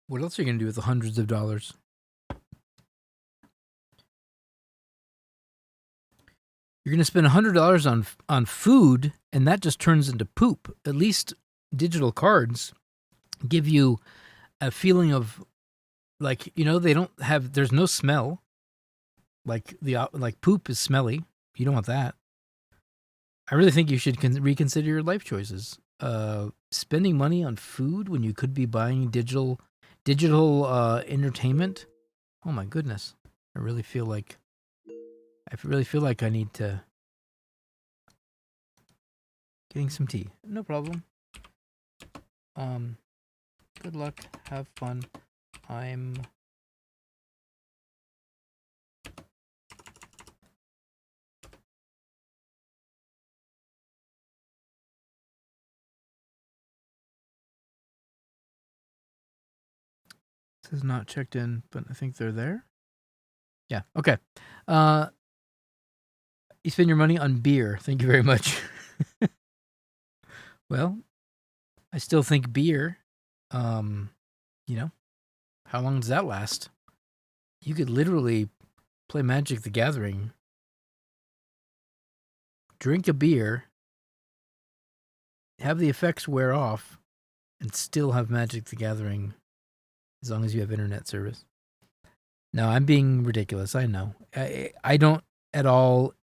What else are you going to do with the hundreds of dollars? You're going to spend $100 on food, and that just turns into poop. At least digital cards give you a feeling of, like, they don't have, there's no smell. Like poop is smelly. You don't want that. I really think you should reconsider your life choices. Spending money on food when you could be buying digital entertainment. Oh my goodness. I really feel like I need to getting some tea. No problem. Good luck. Have fun. This is not checked in, but I think they're there. Yeah. Okay. You spend your money on beer. Thank you very much. Well, I still think beer. How long does that last? You could literally play Magic the Gathering, drink a beer, have the effects wear off, and still have Magic the Gathering as long as you have internet service. No, I'm being ridiculous. I know. I don't at all.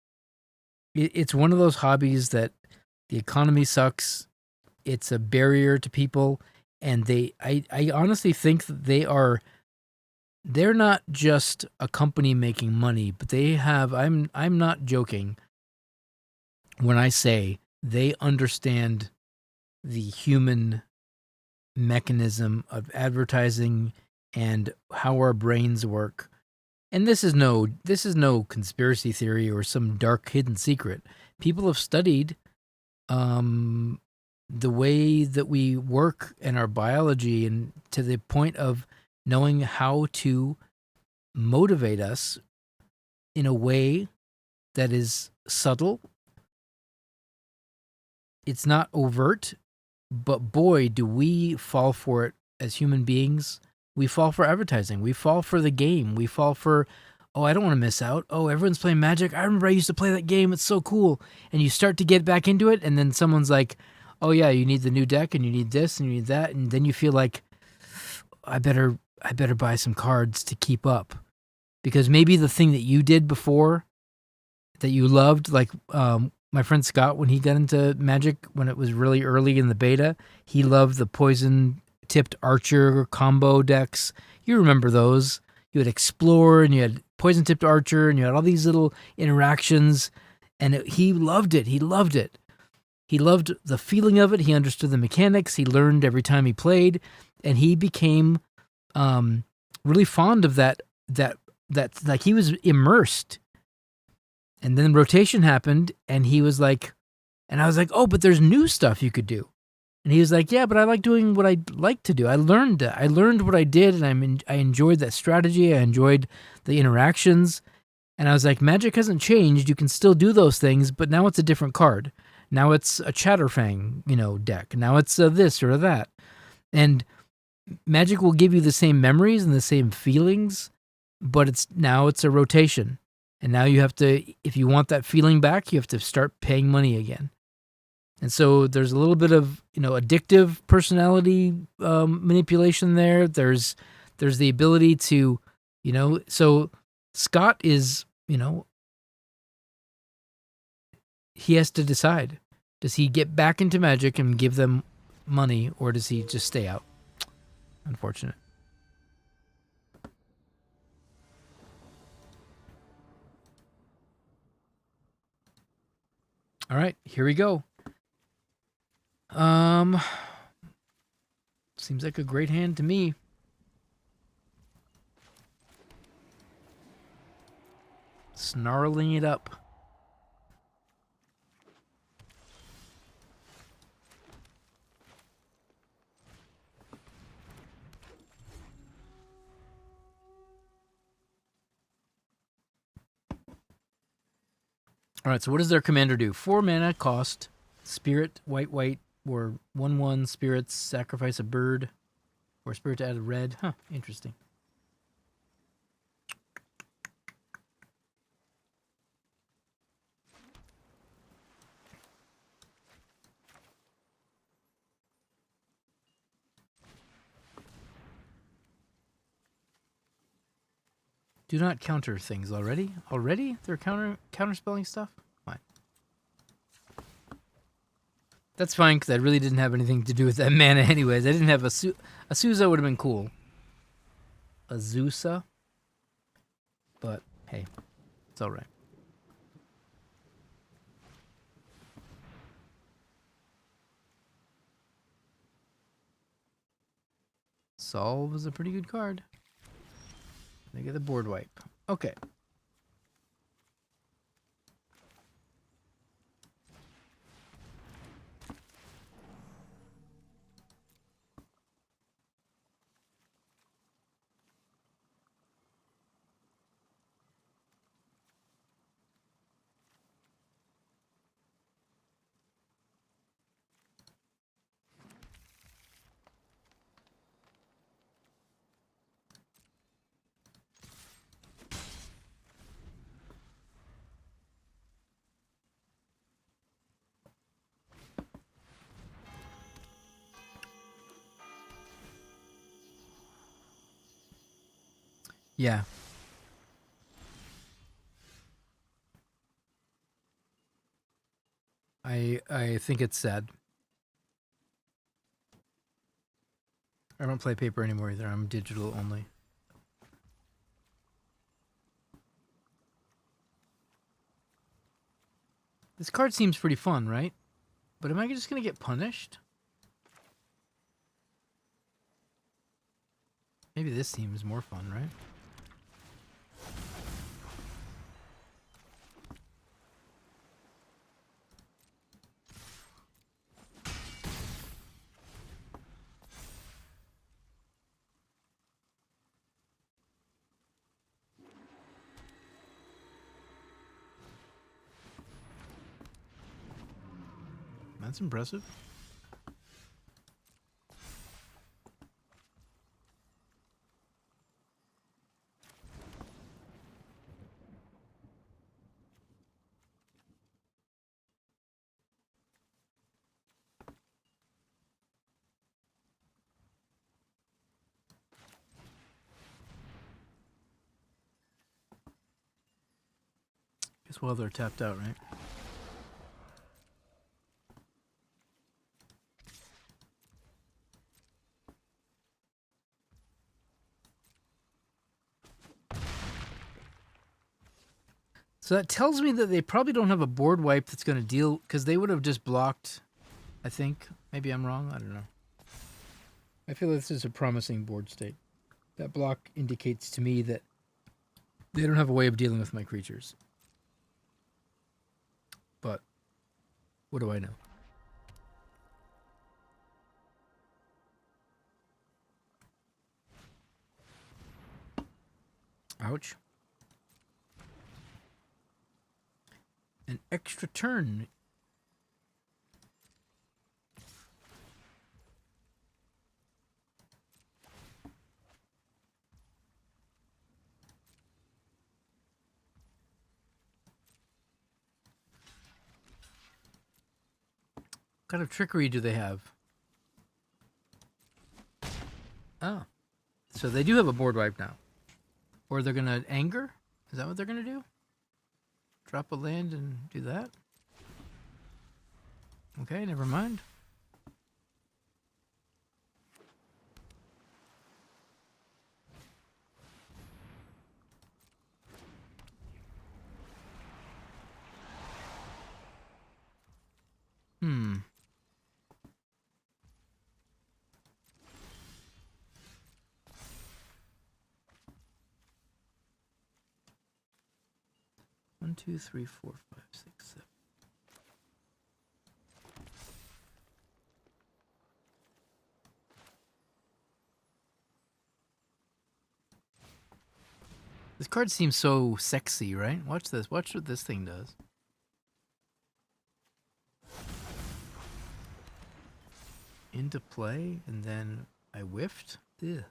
It's one of those hobbies that the economy sucks. It's a barrier to people, and I honestly think that they're not just a company making money, but they have, I'm not joking when I say they understand the human mechanism of advertising and how our brains work. And this is no conspiracy theory or some dark hidden secret. People have studied the way that we work and our biology, and to the point of knowing how to motivate us in a way that is subtle. It's not overt, but boy, do we fall for it as human beings. We fall for advertising. We fall for the game. We fall for, oh, I don't want to miss out. Oh, everyone's playing Magic. I remember I used to play that game. It's so cool. And you start to get back into it, and then someone's like, oh yeah, you need the new deck, and you need this, and you need that, and then you feel like, I better buy some cards to keep up. Because maybe the thing that you did before that you loved, like my friend Scott, when he got into Magic, when it was really early in the beta, he loved the poison-tipped Archer combo decks. You remember those. You had Explore, and you had poison-tipped Archer, and you had all these little interactions, and he loved it. He loved it. He loved the feeling of it. He understood the mechanics. He learned every time he played, and he became really fond of that, like he was immersed. And then rotation happened, and he was like, and I was like, oh, but there's new stuff you could do. And he was like, yeah, but I like doing what I like to do. I learned what I did, and I enjoyed that strategy. I enjoyed the interactions. And I was like, Magic hasn't changed. You can still do those things, but now it's a different card. Now it's a Chatterfang, deck. Now it's this or that. And Magic will give you the same memories and the same feelings, but it's a rotation. And now you have to, if you want that feeling back, you have to start paying money again. And so there's a little bit of, addictive personality manipulation there. There's the ability to, so Scott is, he has to decide. Does he get back into Magic and give them money, or does he just stay out? Unfortunate. All right, here we go. Seems like a great hand to me. Snarling it up. All right, so what does their commander do? 4 mana cost, spirit, white, or 1/1 spirits, sacrifice a bird. Or spirit to add red. Huh, interesting. Do not counter things already. Already? They're counterspelling stuff? Fine. That's fine, because I really didn't have anything to do with that mana anyways. I didn't have Azusa would have been cool. Azusa. But, hey. It's alright. Solve is a pretty good card. They get the board wipe. Okay. Yeah. I think it's sad. I don't play paper anymore either. I'm digital only. This card seems pretty fun, right? But am I just going to get punished? Maybe this seems more fun, right? That's impressive. Guess well they're tapped out, right? So that tells me that they probably don't have a board wipe that's going to deal, because they would have just blocked, I think. Maybe I'm wrong. I don't know. I feel this is a promising board state. That block indicates to me that they don't have a way of dealing with my creatures. But what do I know? Ouch. An extra turn. What kind of trickery do they have? Oh. So they do have a board wipe now. Or they're going to anger? Is that what they're going to do? Drop a land and do that? Okay, never mind. Hmm. One, two, three, four, five, six, seven. This card seems so sexy, right? Watch this. Watch what this thing does. Into play, and then I whiffed. Ugh.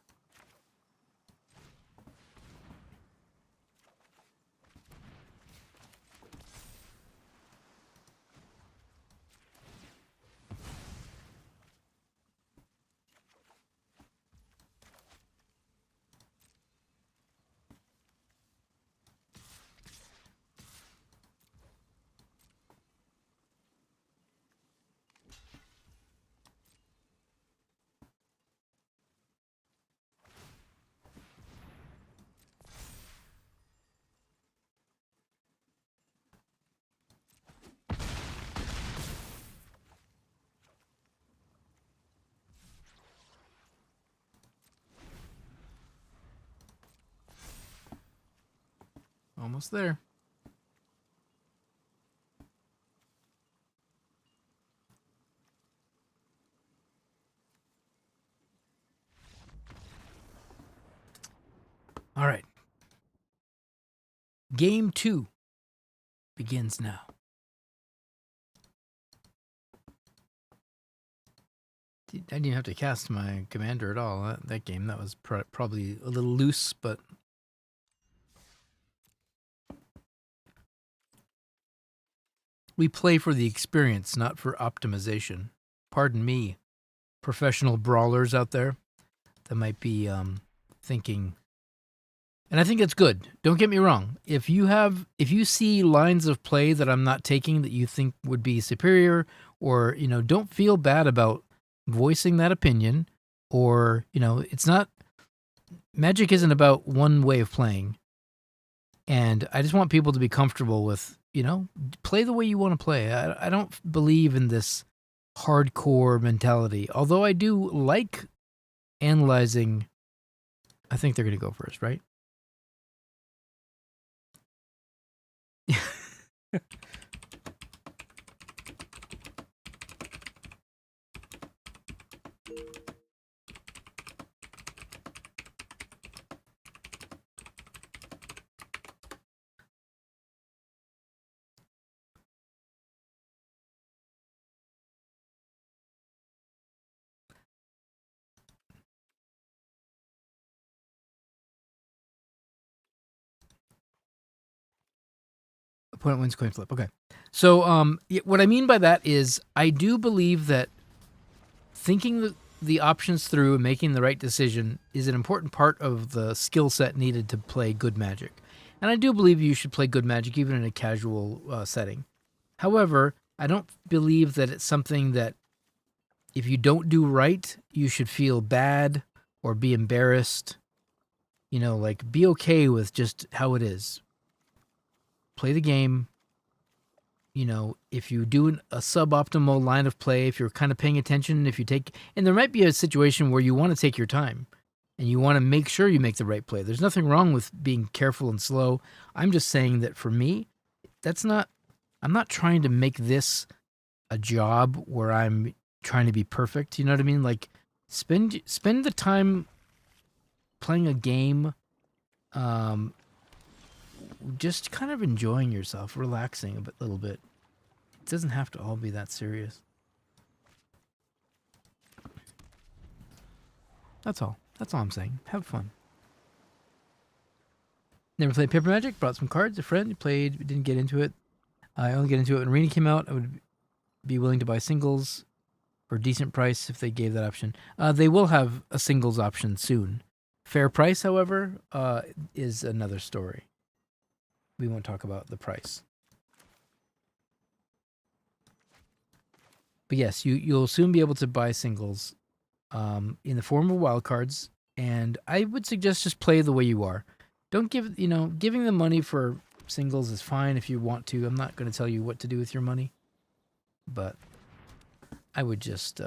Almost there. All right. Game 2 begins now. I didn't even have to cast my commander at all. That game, that was probably a little loose, but... We play for the experience, not for optimization. Pardon me, professional brawlers out there that might be thinking... And I think it's good. Don't get me wrong. If you see lines of play that I'm not taking that you think would be superior, or, don't feel bad about voicing that opinion, or, it's not... Magic isn't about one way of playing. And I just want people to be comfortable with, play the way you want to play. I don't believe in this hardcore mentality. Although I do like analyzing. I think they're going to go first, right? Opponent wins coin flip. Okay. So what I mean by that is I do believe that thinking the options through and making the right decision is an important part of the skill set needed to play good Magic. And I do believe you should play good Magic even in a casual setting. However, I don't believe that it's something that if you don't do right, you should feel bad or be embarrassed. Be okay with just how it is. Play the game. If you do a suboptimal line of play, if you're kind of paying attention, and there might be a situation where you want to take your time and you want to make sure you make the right play. There's nothing wrong with being careful and slow. I'm just saying that for me, I'm not trying to make this a job where I'm trying to be perfect. You know what I mean? Like spend the time playing a game, just kind of enjoying yourself, relaxing a little bit. It doesn't have to all be that serious. That's all. That's all I'm saying. Have fun. Never played Paper Magic. Brought some cards. A friend played. Didn't get into it. I only get into it when Arena came out. I would be willing to buy singles for a decent price if they gave that option. They will have a singles option soon. Fair price, however, is another story. We won't talk about the price. But yes, you'll soon be able to buy singles in the form of wildcards. And I would suggest just play the way you are. Don't giving them money for singles is fine if you want to. I'm not going to tell you what to do with your money. But I would just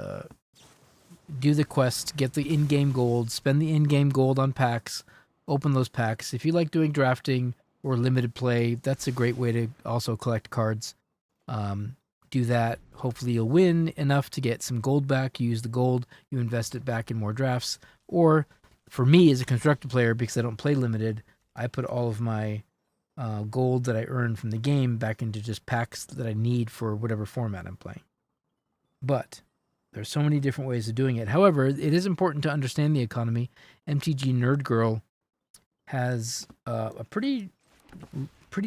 do the quest, get the in-game gold, spend the in-game gold on packs, open those packs. If you like doing drafting or limited play, that's a great way to also collect cards. Do that. Hopefully you'll win enough to get some gold back. You use the gold, you invest it back in more drafts. Or for me as a constructed player, because I don't play limited, I put all of my gold that I earned from the game back into just packs that I need for whatever format I'm playing. But There's so many different ways of doing it. However, it is important to understand the economy. MTG Nerd Girl has a pretty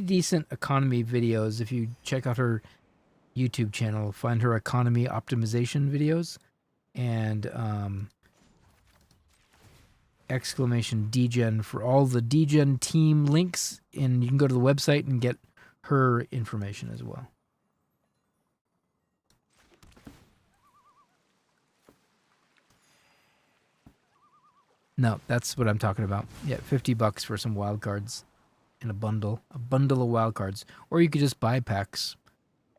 decent economy videos. If you check out her YouTube channel, find her economy optimization videos and exclamation DGen for all the DGen team links, and you can go to the website and get her information as well. No, that's what I'm talking about. Yeah, $50 for some wild cards in a bundle of wild cards, or you could just buy packs,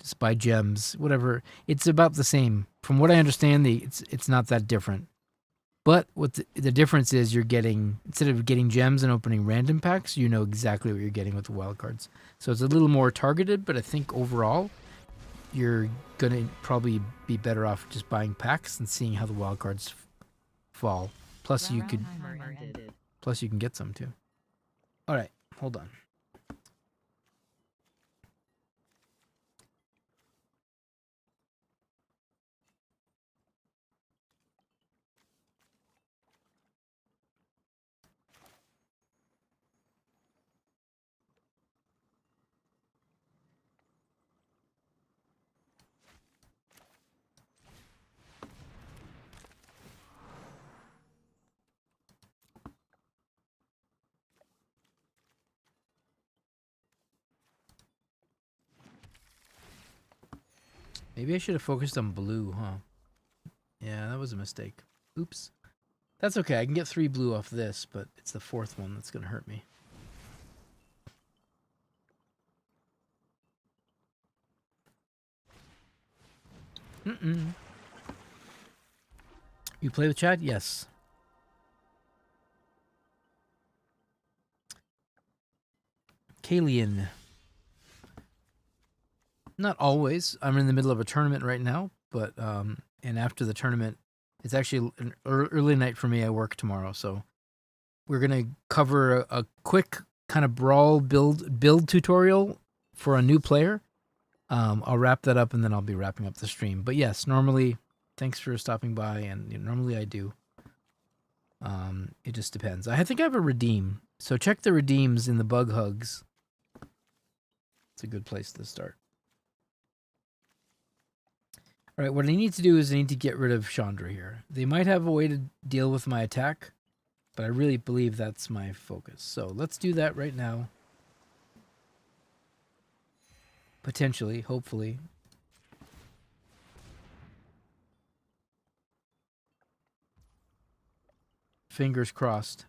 just buy gems, whatever. It's about the same, from what I understand. It's not that different, but what the difference is, you're getting, instead of getting gems and opening random packs, you know exactly what you're getting with the wild cards. So it's a little more targeted, but I think overall you're gonna probably be better off just buying packs and seeing how the wild cards fall. Plus you can get some too. All right, hold on. Maybe I should have focused on blue, huh? Yeah, that was a mistake. Oops. That's okay. I can get 3 blue off this, but it's the 4th one that's going to hurt me. You play with Chad? Yes. Kalian. Not always. I'm in the middle of a tournament right now, but and after the tournament, it's actually an early night for me. I work tomorrow, so we're gonna cover a quick kind of Brawl build tutorial for a new player. I'll wrap that up, and then I'll be wrapping up the stream. But yes, normally, thanks for stopping by, and normally I do. It just depends. I think I have a redeem, so check the redeems in the bug hugs. It's a good place to start. All right, what I need to do is I need to get rid of Chandra here. They might have a way to deal with my attack, but I really believe that's my focus. So let's do that right now. Potentially, hopefully. Fingers crossed.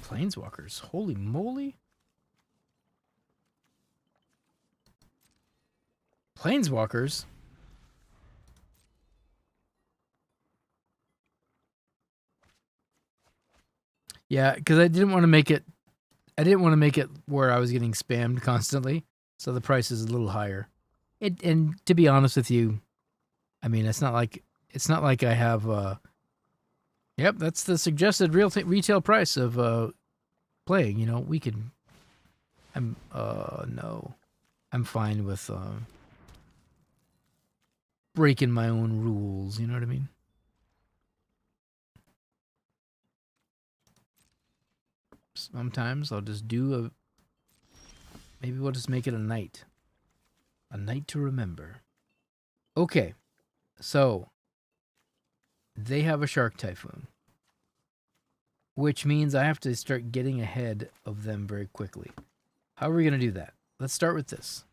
Planeswalkers, holy moly. Planeswalkers? Yeah, because I didn't want to make it where I was getting spammed constantly, so the price is a little higher. And to be honest with you, I mean, it's not like I have yep, that's the suggested retail price of playing, we can no. I'm fine with breaking my own rules, you know what I mean? Sometimes I'll just do maybe we'll just make it a night. A night to remember. Okay. So they have a Shark Typhoon, which means I have to start getting ahead of them very quickly. How are we going to do that? Let's start with this.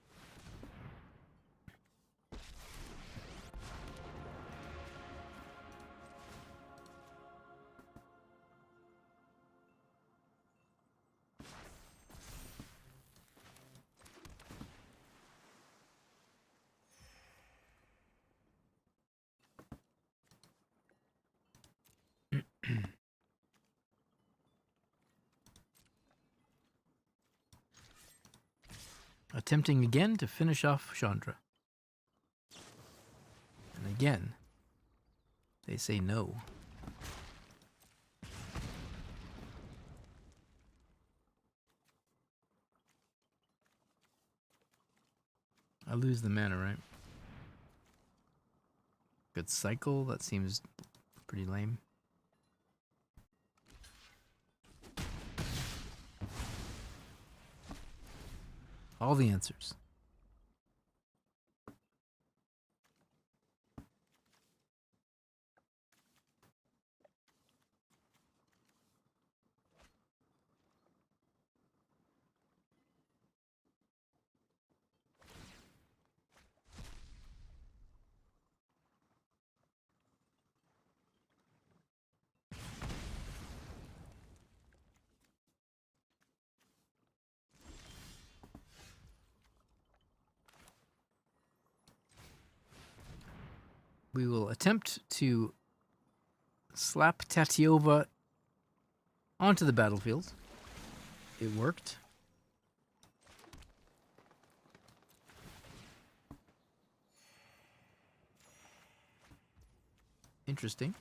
Attempting again to finish off Chandra. And again, they say no. I lose the mana, right? Good cycle. That seems pretty lame. All the answers. We will attempt to slap Tatyova onto the battlefield. It worked. Interesting.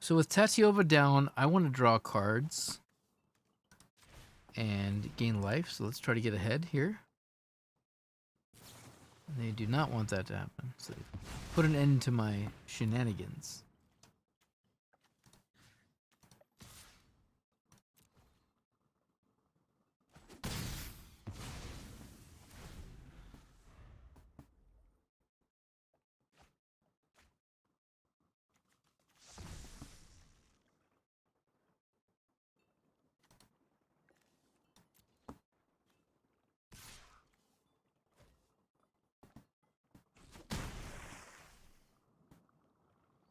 So with Tatyova down, I want to draw cards and gain life. So let's try to get ahead here. They do not want that to happen. So put an end to my shenanigans.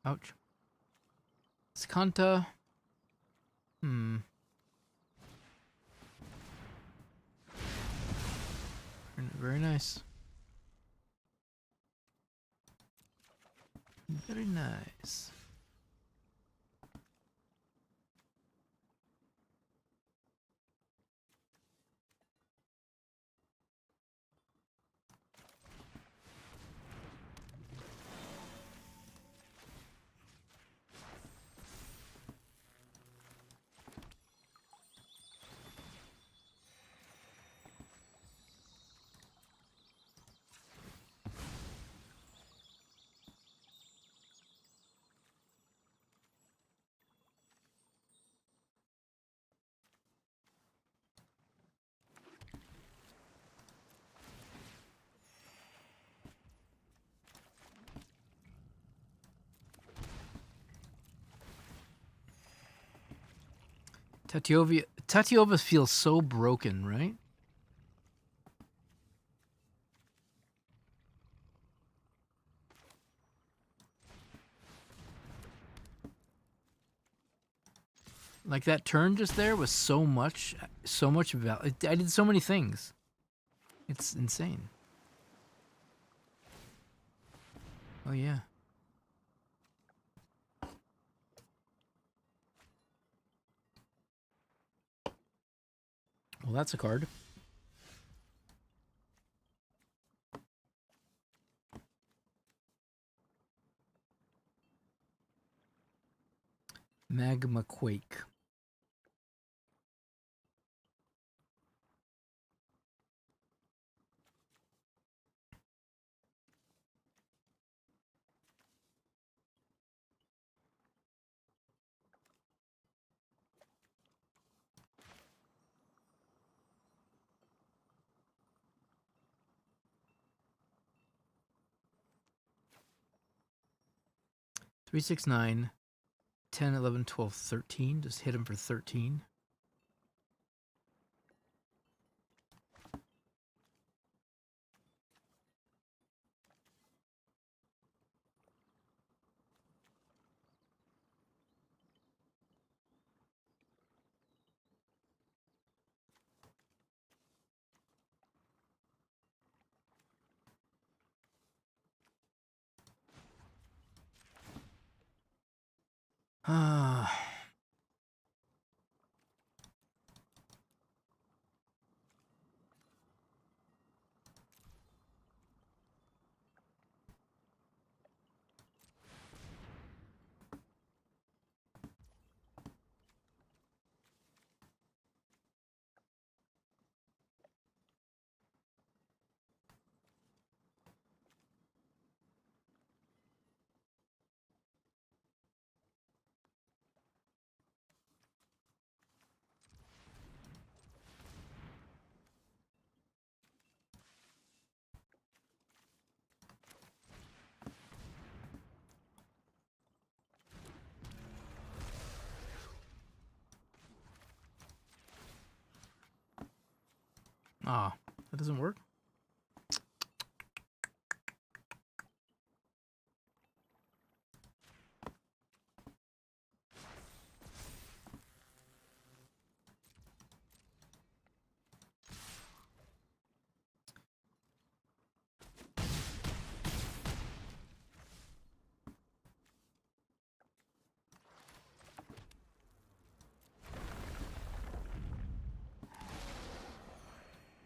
Ouch. Skanta. Very nice. Very nice. Tatyova feels so broken, right? Like that turn just there was so much value. I did so many things. It's insane. Oh yeah. Well, that's a card. Magma Quake. Three, 6, 9, 10, 11, 12, 13. Just hit him for 13. Ah. Ah, that doesn't work.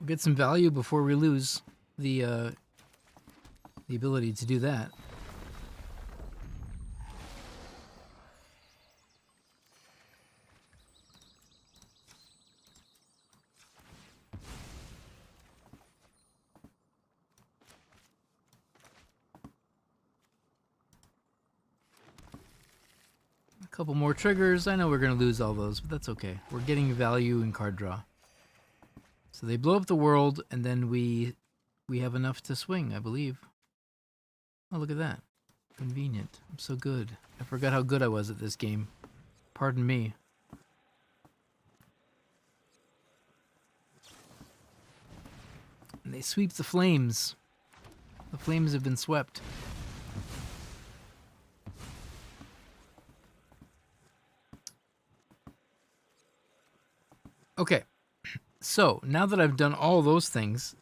We'll get some value before we lose the ability to do that. A couple more triggers. I know we're going to lose all those, but that's okay. We're getting value in card draw. So they blow up the world, and then we have enough to swing, I believe. Oh, look at that. Convenient. I'm so good. I forgot how good I was at this game. Pardon me. And they sweep the flames. The flames have been swept. Okay. So, now that I've done all those things,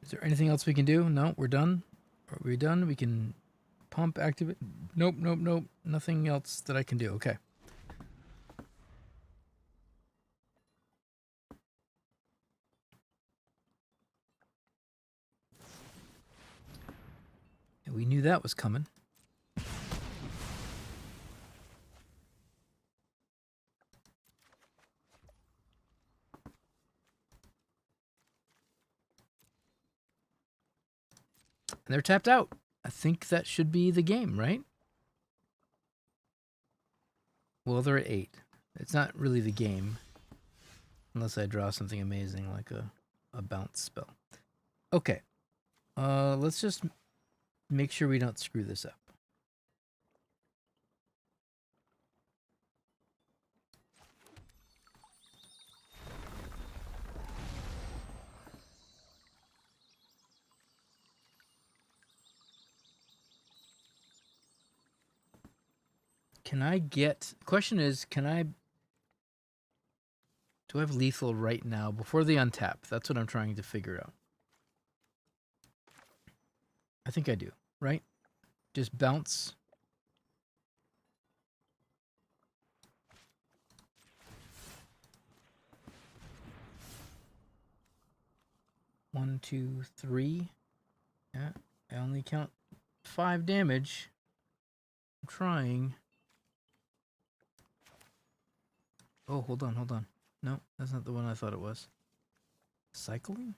is there anything else we can do? No, we're done. Are we done? We can pump, activate. Nope, nope, nope. Nothing else that I can do. Okay. And we knew that was coming. And they're tapped out. I think that should be the game, right? Well, they're at 8. It's not really the game. Unless I draw something amazing like a bounce spell. Okay. Let's just make sure we don't screw this up. Can I get... Question is, can I... Do I have lethal right now before they untap? That's what I'm trying to figure out. I think I do, right? Just bounce. One, two, three. Yeah, I only count 5 damage. I'm trying. Oh, hold on, hold on. No, that's not the one I thought it was. Cycling?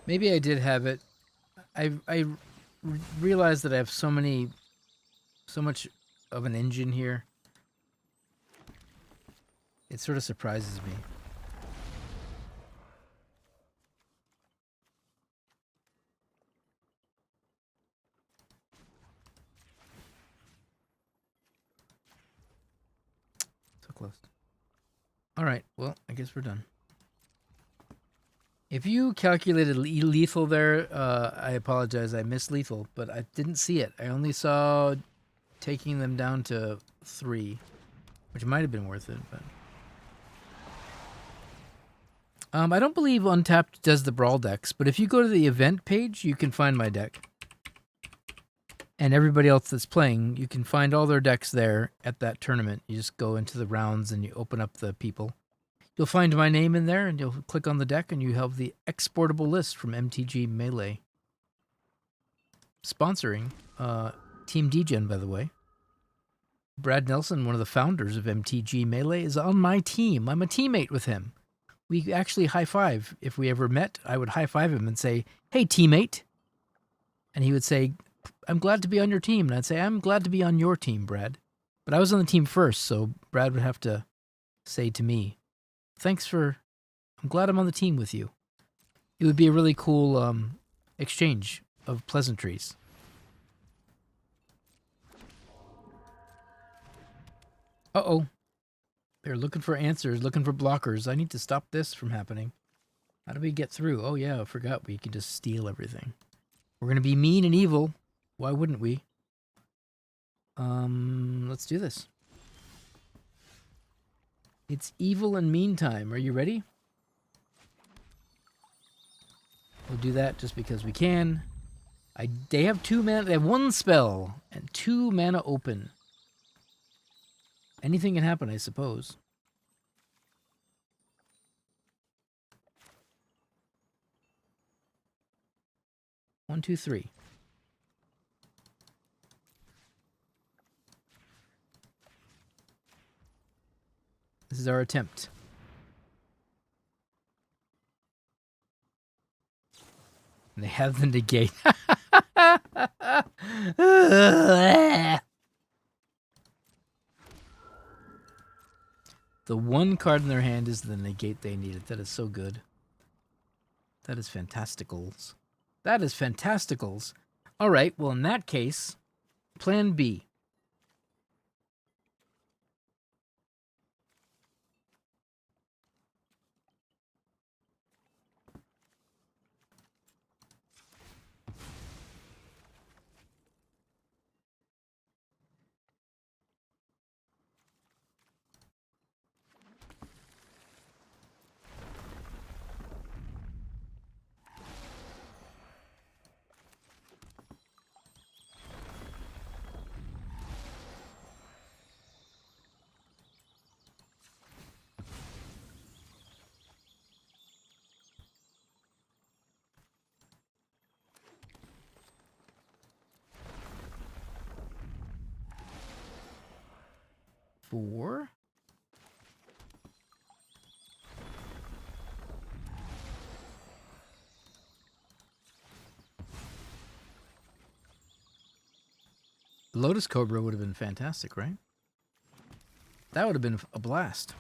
Maybe I did have it. I realized that I have so much of an engine here. It sort of surprises me. So close. All right. Well, I guess we're done. If you calculated lethal there, I apologize. I missed lethal, but I didn't see it. I only saw taking them down to 3, which might have been worth it. But I don't believe Untapped does the Brawl decks, but if you go to the event page, you can find my deck. And everybody else that's playing, you can find all their decks there at that tournament. You just go into the rounds and you open up the people. You'll find my name in there, and you'll click on the deck, and you have the exportable list from MTG Melee. Sponsoring Team Degen, by the way. Brad Nelson, one of the founders of MTG Melee, is on my team. I'm a teammate with him. We actually high-five. If we ever met, I would high-five him and say, "Hey, teammate." And he would say, "I'm glad to be on your team." And I'd say, "I'm glad to be on your team, Brad." But I was on the team first, so Brad would have to say to me, I'm glad I'm on the team with you. It would be a really cool exchange of pleasantries. Uh-oh. They're looking for answers, looking for blockers. I need to stop this from happening. How do we get through? Oh, yeah, I forgot we can just steal everything. We're going to be mean and evil. Why wouldn't we? Let's do this. It's evil and mean time. Are you ready? We'll do that just because we can. They have 2 mana. They have 1 spell and 2 mana open. Anything can happen, I suppose. One, two, three. This is our attempt. And they have the negate. The one card in their hand is the negate they needed. That is so good. That is fantasticals. That is fantasticals. All right, well, in that case, plan B. Four. Lotus Cobra would have been fantastic, right? That would have been a blast.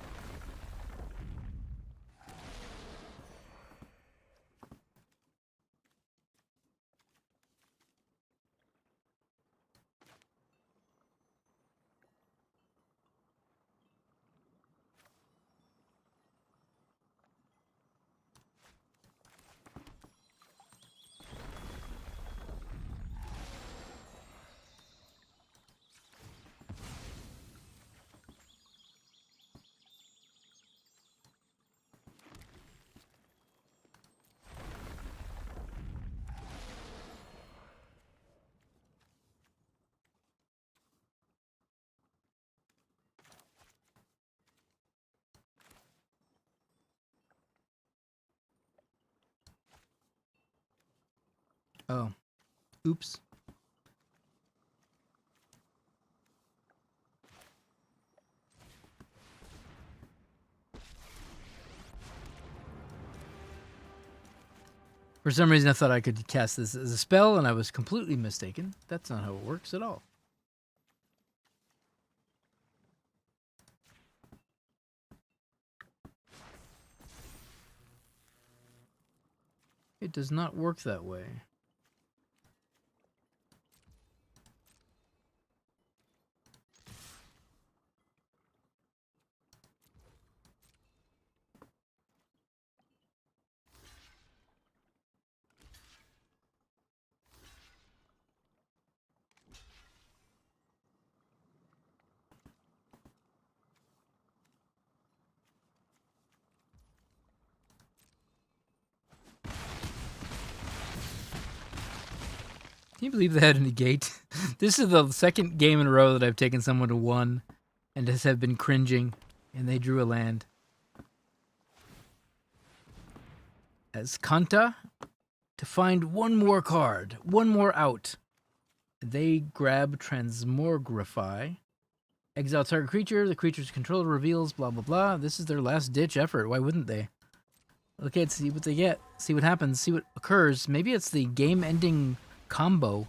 Oh, oops. For some reason, I thought I could cast this as a spell, and I was completely mistaken. That's not how it works at all. It does not work that way. Can you believe they had a negate? This is the second game in a row that I've taken someone to 1 and just have been cringing, and they drew a land. As Kanta, to find one more card, one more out. They grab Transmogrify. Exile target creature, the creature's controller reveals, blah, blah, blah. This is their last-ditch effort. Why wouldn't they? Okay, let's see what they get. See what happens. See what occurs. Maybe it's the game-ending combo.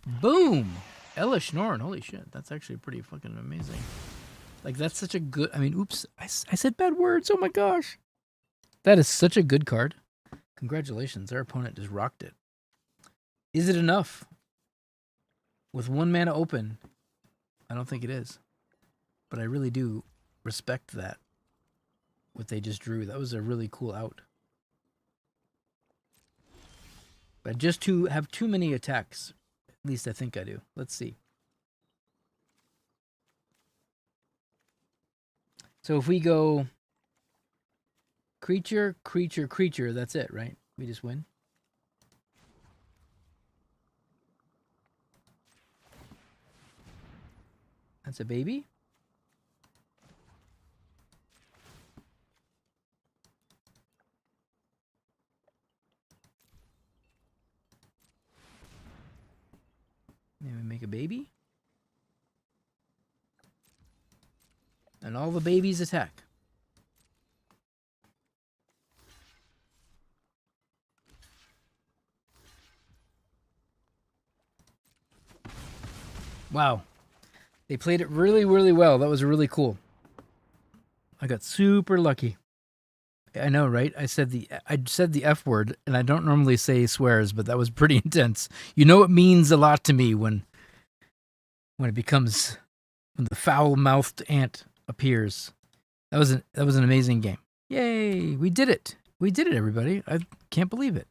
Boom! Ella Schnorren. Holy shit. That's actually pretty fucking amazing. Like, that's such a good... I mean, oops. I said bad words. Oh my gosh. That is such a good card. Congratulations. Our opponent just rocked it. Is it enough? With 1 mana open, I don't think it is. But I really do respect that. What they just drew. That was a really cool out. But just to have too many attacks. At least I think I do. Let's see. So if we go creature, creature, creature, that's it, right? We just win. That's a baby. Maybe make a baby. And all the babies attack. Wow. They played it really, really well. That was really cool. I got super lucky. I know, right? I said the F word, and I don't normally say swears, but that was pretty intense. You know, it means a lot to me when the foul-mouthed ant appears. That was an amazing game. Yay! We did it. We did it, everybody. I can't believe it.